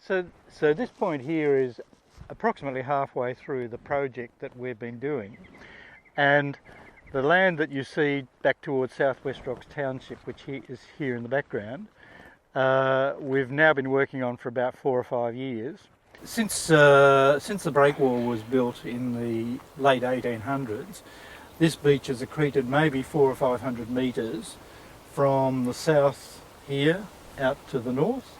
So this point here is approximately halfway through the project that we've been doing, and the land that you see back towards Southwest Rocks Township, which is here in the background, we've now been working on for about 4 or 5 years. Since the breakwall was built in the late 1800s, this beach has accreted maybe 400 or 500 metres from the south here out to the north,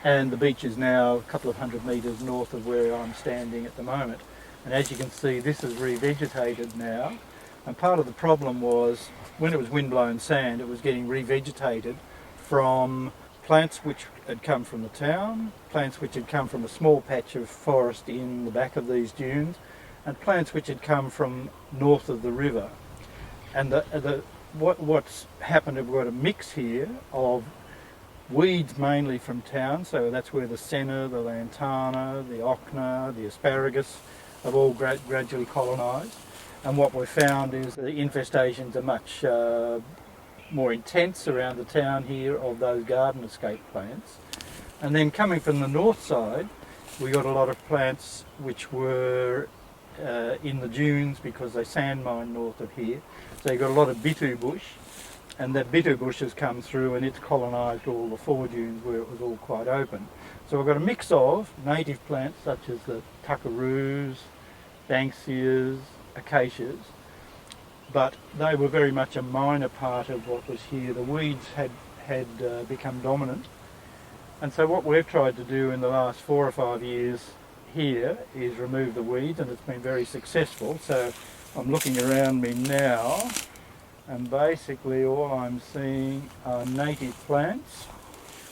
and the beach is now a couple of 100 metres north of where I'm standing at the moment. And as you can see, this is revegetated now, and part of the problem was when it was windblown sand, it was getting revegetated from plants which had come from the town, plants which had come from a small patch of forest in the back of these dunes, and plants which had come from north of the river. And what's happened, we've got a mix here of weeds mainly from town, so that's where the senna, the lantana, the ochna, the asparagus have all gradually colonised. And what we've found is the infestations are much more intense around the town here of those garden escape plants. And then coming from the north side, we got a lot of plants which were in the dunes because they sand mine north of here. So you got a lot of bitu bush, and that bitu bush has come through and it's colonised all the fore dunes where it was all quite open. So we've got a mix of native plants such as the tuckaroos, banksias, acacias, but they were very much a minor part of what was here. The weeds had become dominant, and so what we've tried to do in the last 4 or 5 years here is remove the weeds, and it's been very successful. So I'm looking around me now, and basically all I'm seeing are native plants.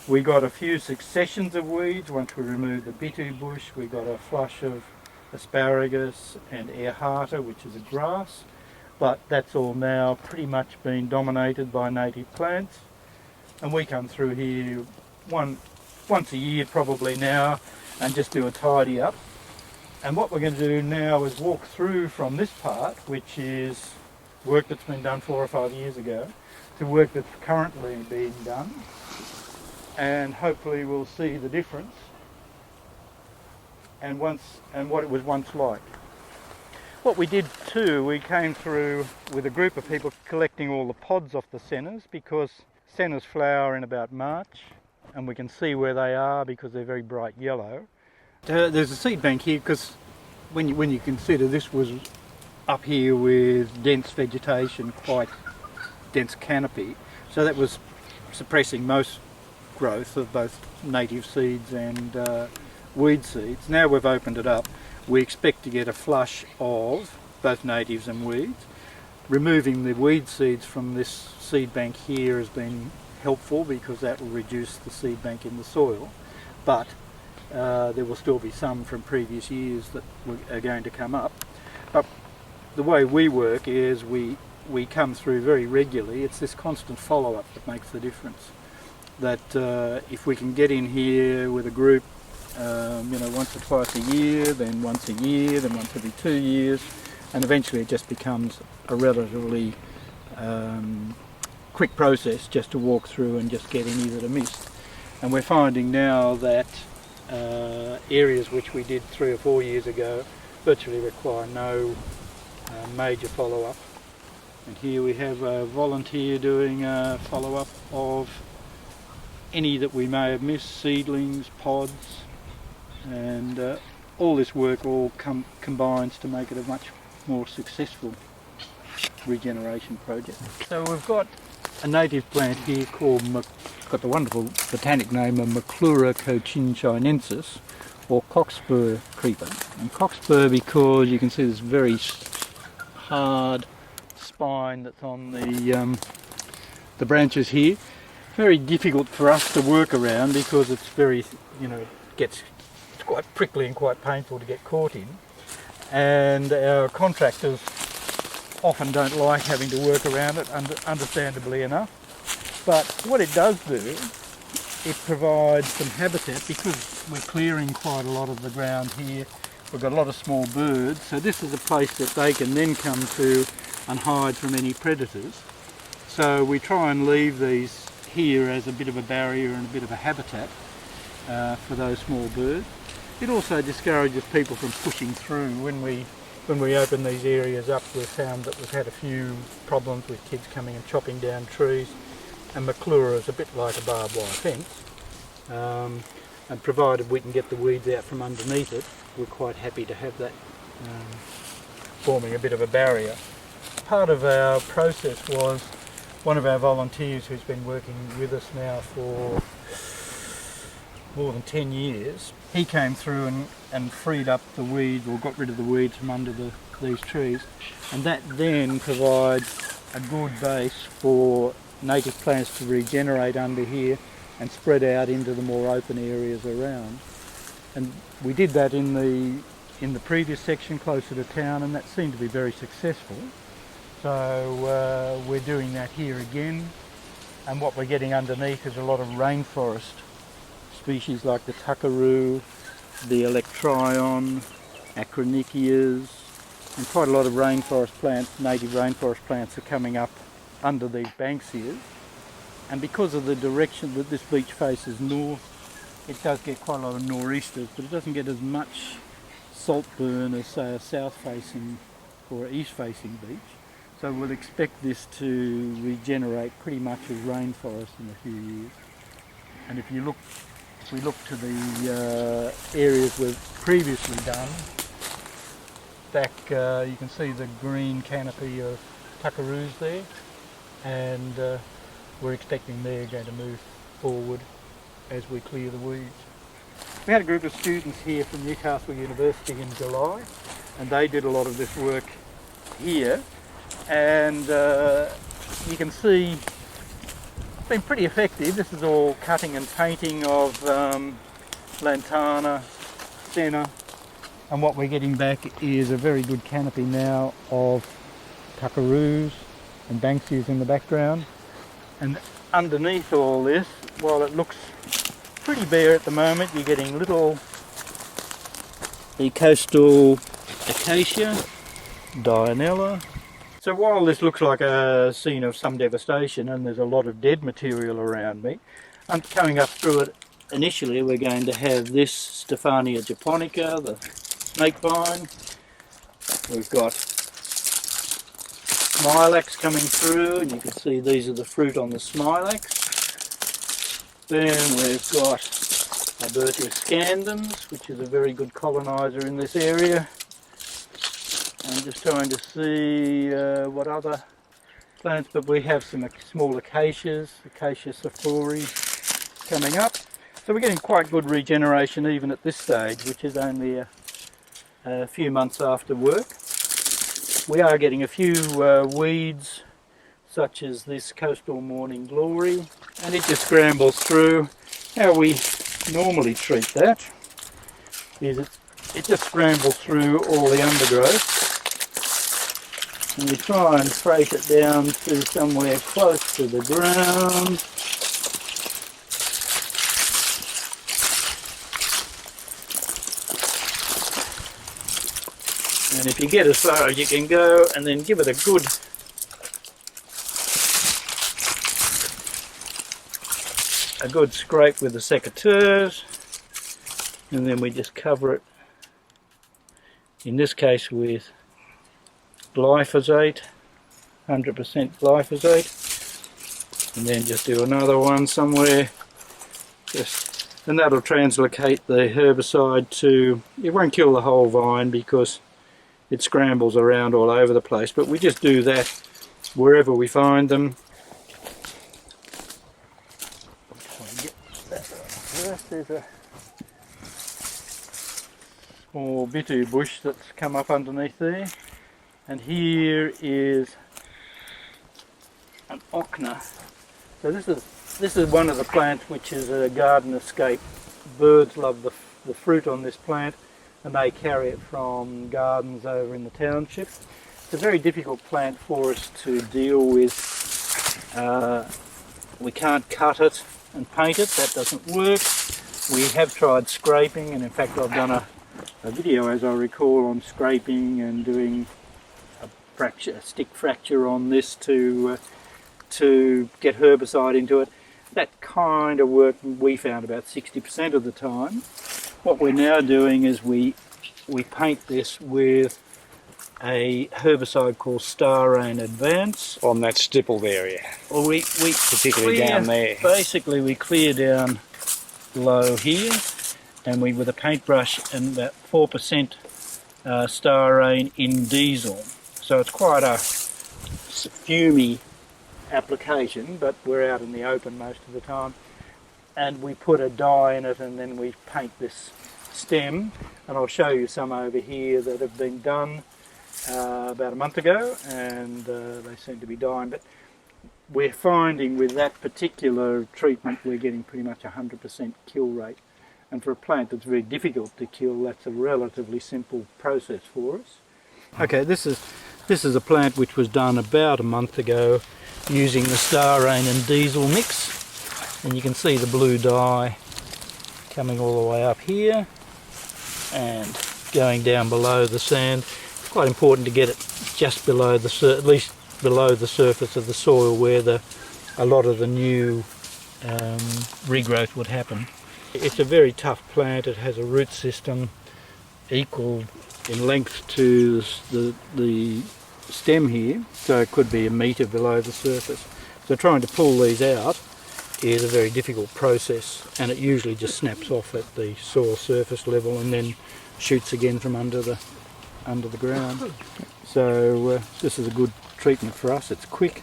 We got a few successions of weeds. Once we removed the bitu bush, we got a flush of asparagus and earharta, which is a grass, but that's all now pretty much been dominated by native plants. And we come through here once a year probably now and just do a tidy up. And what we're going to do now is walk through from this part, which is work that's been done 4 or 5 years ago, to work that's currently being done, and hopefully we'll see the difference and what it was once like. What we did too, we came through with a group of people collecting all the pods off the sennas, because sennas flower in about March, and we can see where they are because they're very bright yellow. There's a seed bank here because when you consider this was up here with dense vegetation, quite dense canopy, so that was suppressing most growth of both native seeds and weed seeds. Now we've opened it up, we expect to get a flush of both natives and weeds. Removing the weed seeds from this seed bank here has been helpful because that will reduce the seed bank in the soil, but there will still be some from previous years that are going to come up. But the way we work is we come through very regularly. It's this constant follow-up that makes the difference. That if we can get in here with a group, once or twice a year, then once a year, then once every 2 years, and eventually it just becomes a relatively quick process just to walk through and just get any that are missed. And we're finding now that areas which we did 3 or 4 years ago virtually require no major follow-up. And here we have a volunteer doing a follow-up of any that we may have missed, seedlings, pods, and all this work all combines to make it a much more successful regeneration project. So we've got a native plant here called, got the wonderful botanic name of Maclura cochinchinensis, or cockspur creeper. And cockspur because you can see this very hard spine that's on the branches here. Very difficult for us to work around because it's very, it's quite prickly and quite painful to get caught in. And our contractors often don't like having to work around it, understandably enough. But what it does do, it provides some habitat because we're clearing quite a lot of the ground here. We've got a lot of small birds, so this is a place that they can then come to and hide from any predators. So we try and leave these here as a bit of a barrier and a bit of a habitat. for those small birds. It also discourages people from pushing through. When we open these areas up, we've found that we've had a few problems with kids coming and chopping down trees, and Maclura is a bit like a barbed wire fence, and provided we can get the weeds out from underneath it, we're quite happy to have that forming a bit of a barrier. Part of our process was one of our volunteers who's been working with us now for more than 10 years, he came through and freed up the weeds, or got rid of the weeds from under these trees, and that then provides a good base for native plants to regenerate under here and spread out into the more open areas around. And we did that in the previous section closer to town, and that seemed to be very successful. So we're doing that here again, and what we're getting underneath is a lot of rainforest species like the tuckaroo, the electrion, acronychias, and quite a lot of rainforest plants, native rainforest plants, are coming up under these banks here. And because of the direction that this beach faces north, it does get quite a lot of nor'easters, but it doesn't get as much salt burn as, say, a south-facing or east-facing beach. So we'll expect this to regenerate pretty much as rainforest in a few years. And if we look to the areas we've previously done, back you can see the green canopy of tuckaroos there, and we're expecting they're going to move forward as we clear the weeds. We had a group of students here from Newcastle University in July, and they did a lot of this work here, and you can see it's been pretty effective. This is all cutting and painting of lantana, senna, and what we're getting back is a very good canopy now of tuckaroos and banksias in the background. And underneath all this, while it looks pretty bare at the moment, you're getting the coastal acacia, dianella. So while this looks like a scene of some devastation, and there's a lot of dead material around me, I'm coming up through it. Initially we're going to have this Stephania japonica, the snake vine. We've got smilax coming through, and you can see these are the fruit on the smilax. Then we've got Albertia scandens, which is a very good coloniser in this area. I'm just trying to see what other plants, but we have some small acacias, Acacia sophori coming up. So we're getting quite good regeneration even at this stage, which is only a few months after work. We are getting a few weeds, such as this coastal morning glory, and it just scrambles through. How we normally treat that is it just scrambles through all the undergrowth, and we try and freight it down to somewhere close to the ground. And if you get as far as you can go, and then give it a good scrape with the secateurs, and then we just cover it, in this case with glyphosate, 100% glyphosate, and then just do another one somewhere, and that'll translocate the herbicide to, it won't kill the whole vine because it scrambles around all over the place, but we just do that wherever we find them. There's a small bitu bush that's come up underneath there, and here is an ochna. So this is one of the plants which is a garden escape. Birds love the fruit on this plant, and they carry it from gardens over in the township. It's a very difficult plant for us to deal with. We can't cut it and paint it, that doesn't work. We have tried scraping, and in fact I've done a video, as I recall, on scraping and doing a stick fracture on this to get herbicide into it. that kind of worked, we found, about 60% of the time. What we're now doing is we paint this with a herbicide called Star Rain Advance. On that stippled area. Well, we particularly down there. Basically, we clear down low here, and with a paintbrush and about 4% Star Rain in diesel. So it's quite a fumey application, but we're out in the open most of the time. And we put a dye in it, and then we paint this stem. And I'll show you some over here that have been done about a month ago, and they seem to be dying. But we're finding with that particular treatment we're getting pretty much 100% kill rate. And for a plant that's very difficult to kill, that's a relatively simple process for us. Okay, this is a plant which was done about a month ago using the Star Rain and diesel mix, and you can see the blue dye coming all the way up here and going down below the sand. It's quite important to get it just below the at least below the surface of the soil where a lot of the new regrowth would happen. It's a very tough plant. It has a root system equal in length to the stem here, so it could be a metre below the surface. So trying to pull these out is a very difficult process, and it usually just snaps off at the soil surface level and then shoots again from under the ground. So this is a good treatment for us. It's quick,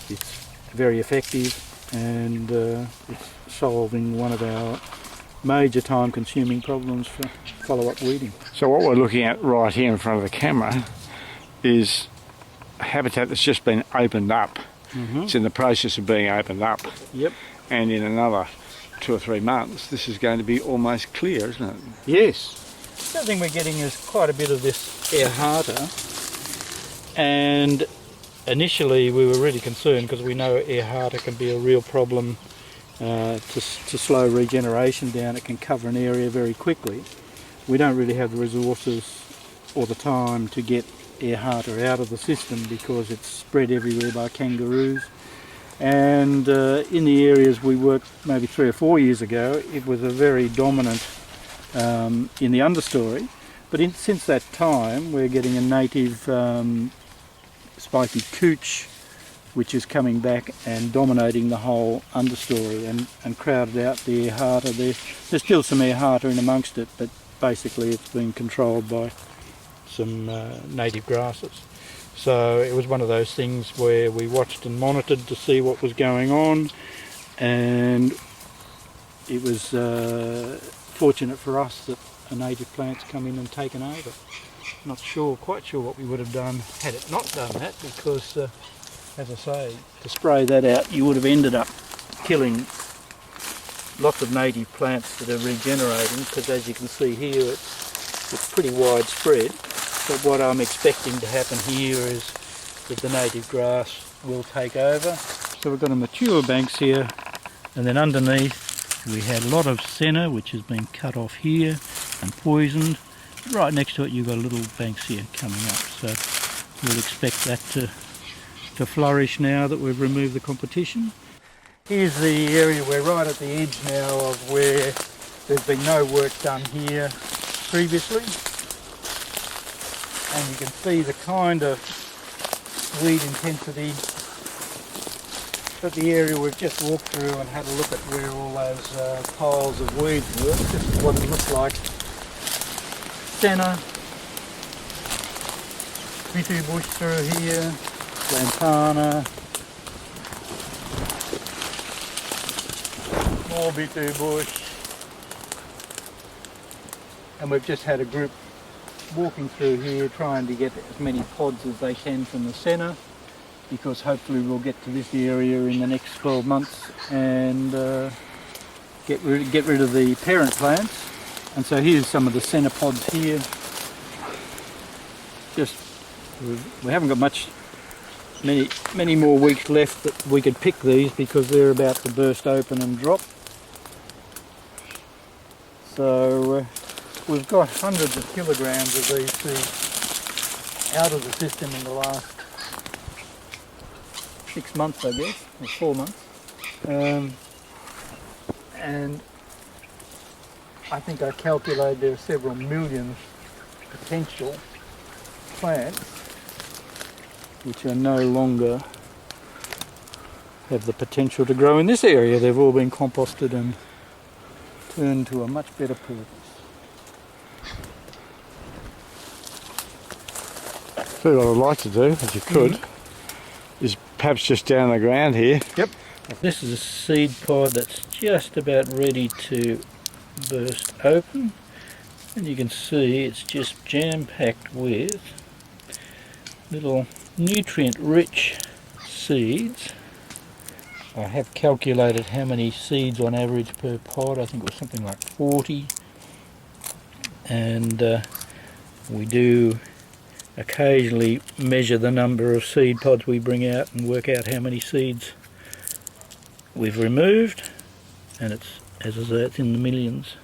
it's very effective, and it's solving one of our major time-consuming problems for follow-up weeding. So what we're looking at right here in front of the camera is a habitat that's just been opened up. Mm-hmm. It's in the process of being opened up. Yep. And in another 2 or 3 months, this is going to be almost clear, isn't it? Yes. The other thing we're getting is quite a bit of this Earharta, and initially we were really concerned because we know Earharta can be a real problem to slow regeneration down. It can cover an area very quickly. We don't really have the resources or the time to get Earharta out of the system because it's spread everywhere by kangaroos. And in the areas we worked maybe 3 or 4 years ago, it was a very dominant in the understory. But since that time, we're getting a native spiky cooch, which is coming back and dominating the whole understory and crowded out the Earharta. There's still some Earharta in amongst it, but basically it's been controlled by some native grasses. So it was one of those things where we watched and monitored to see what was going on, and it was fortunate for us that a native plant's come in and taken over. Not quite sure what we would have done had it not done that, because as I say, to spray that out you would have ended up killing lots of native plants that are regenerating, because as you can see here it's pretty widespread. But what I'm expecting to happen here is that the native grass will take over. So we've got a mature banks here, and then underneath we had a lot of senna which has been cut off here and poisoned. Right next to it you've got a little banks here coming up, so we'll expect that to flourish now that we've removed the competition. Here's the area, we're right at the edge now of where there's been no work done here previously, and you can see the kind of weed intensity at the area we've just walked through and had a look at where all those piles of weeds were. This is what it looks like. Senna, bitu bush through here, lantana, more bitu bush, and we've just had a group walking through here trying to get as many pods as they can from the senna, because hopefully we'll get to this area in the next 12 months and get rid of the parent plants. And so here's some of the senna pods here. We haven't got many more weeks left that we could pick these, because they're about to burst open and drop. So we've got hundreds of kilograms of these seeds out of the system in the last 6 months, I guess, or 4 months. And I think I calculated there are several million potential plants which are no longer have the potential to grow in this area. They've all been composted and turned to a much better purpose. So what I'd like to do, if you could, is perhaps just down the ground here. Yep. This is a seed pod that's just about ready to burst open, and you can see it's just jam-packed with little nutrient-rich seeds. I have calculated how many seeds on average per pod. I think it was something like 40, and we do occasionally measure the number of seed pods we bring out and work out how many seeds we've removed, and it's, as I say, it's in the millions.